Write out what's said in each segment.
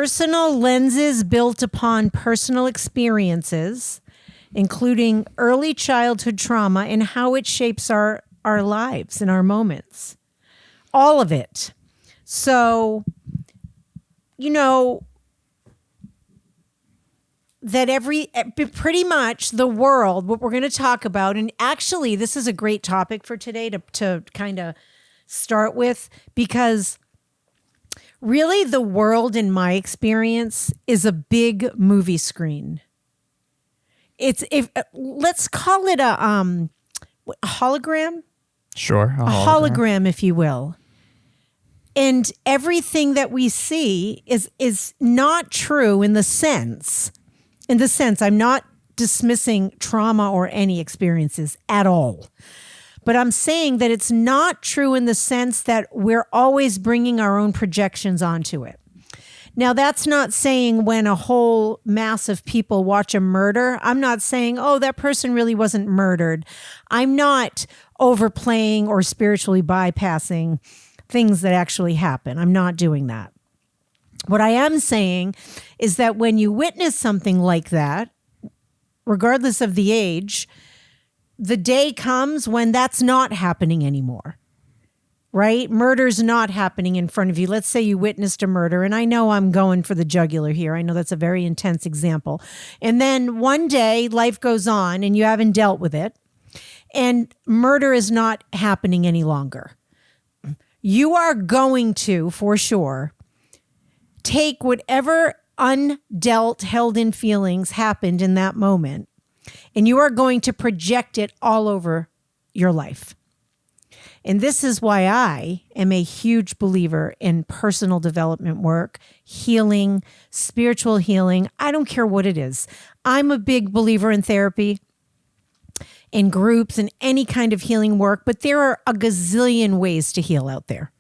Personal lenses built upon personal experiences, including early childhood trauma and how it shapes our lives and our moments. All of it. So, that pretty much the world, what we're going to talk about, and actually this is a great topic for today to kind of start with, because really the world, in my experience, is a big movie screen. Let's call it a hologram. Sure. A hologram, if you will. And everything that we see is not true in the sense, I'm not dismissing trauma or any experiences at all. But I'm saying that it's not true in the sense that we're always bringing our own projections onto it. Now, that's not saying when a whole mass of people watch a murder, I'm not saying, oh, that person really wasn't murdered. I'm not overplaying or spiritually bypassing things that actually happen. I'm not doing that. What I am saying is that when you witness something like that, regardless of the age, the day comes when that's not happening anymore, right? Murder's not happening in front of you. Let's say you witnessed a murder, and I know I'm going for the jugular here. I know that's a very intense example. And then one day life goes on and you haven't dealt with it, and murder is not happening any longer. You are going to, for sure, take whatever undealt, held in feelings happened in that moment, and you are going to project it all over your life. And this is why I am a huge believer in personal development work, healing, spiritual healing. I don't care what it is. I'm a big believer in therapy, in groups, and any kind of healing work, but there are a gazillion ways to heal out there.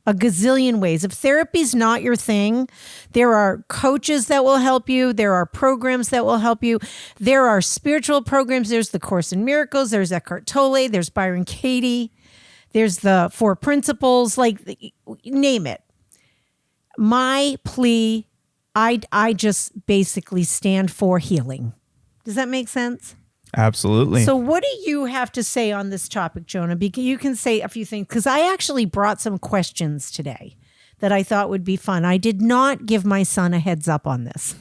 A gazillion ways. If therapy's not your thing, there are coaches that will help you. There are programs that will help you. There are spiritual programs. There's the Course in Miracles. There's Eckhart Tolle. There's Byron Katie. There's the Four Principles. Like, name it. My plea, I just basically stand for healing. Does that make sense? Absolutely. So what do you have to say on this topic, Jonah? Because you can say a few things, because I actually brought some questions today that I thought would be fun. I did not give my son a heads up on this.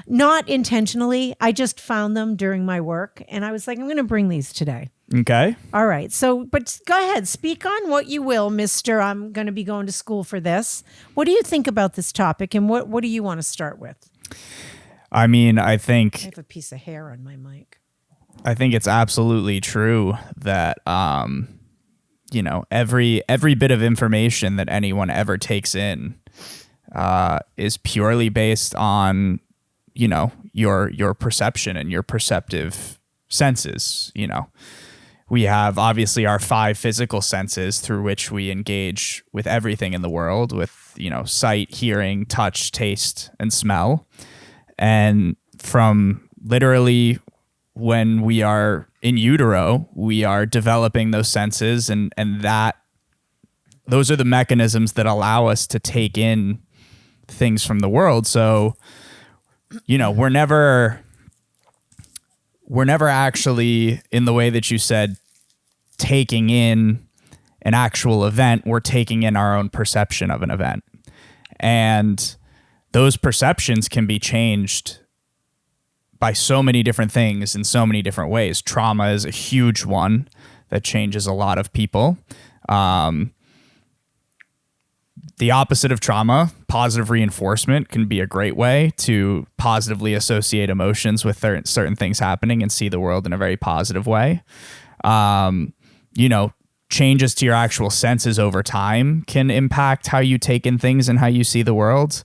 Not intentionally. I just found them during my work, and I was like, I'm going to bring these today. Okay. All right. So, but go ahead. Speak on what you will, Mr. I'm going to be going to school for this. What do you think about this topic, and what do you want to start with? I mean, I think I have a piece of hair on my mic. I think it's absolutely true that every bit of information that anyone ever takes in is purely based on your perception and your perceptive senses. We have obviously our 5 physical senses through which we engage with everything in the world, with sight, hearing, touch, taste, and smell. And from literally when we are in utero, we are developing those senses, and those are the mechanisms that allow us to take in things from the world. So, we're never actually, in the way that you said, taking in an actual event. We're taking in our own perception of an event. And those perceptions can be changed by so many different things in so many different ways. Trauma is a huge one that changes a lot of people. The opposite of trauma, positive reinforcement, can be a great way to positively associate emotions with certain things happening and see the world in a very positive way. Changes to your actual senses over time can impact how you take in things and how you see the world.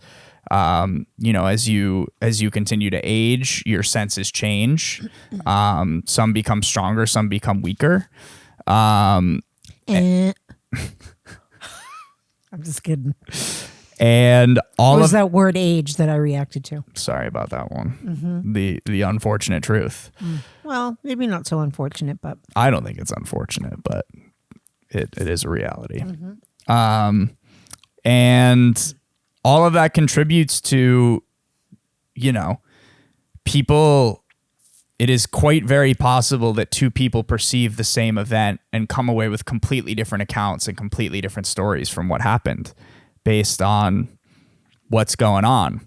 As you continue to age, your senses change. Some become stronger, some become weaker. I'm just kidding. And all was that word age that I reacted to? Sorry about that one. Mm-hmm. The unfortunate truth. Well, maybe not so unfortunate, but I don't think it's unfortunate, but it is a reality. Mm-hmm. And all of that contributes to, people. It is quite very possible that two people perceive the same event and come away with completely different accounts and completely different stories from what happened based on what's going on.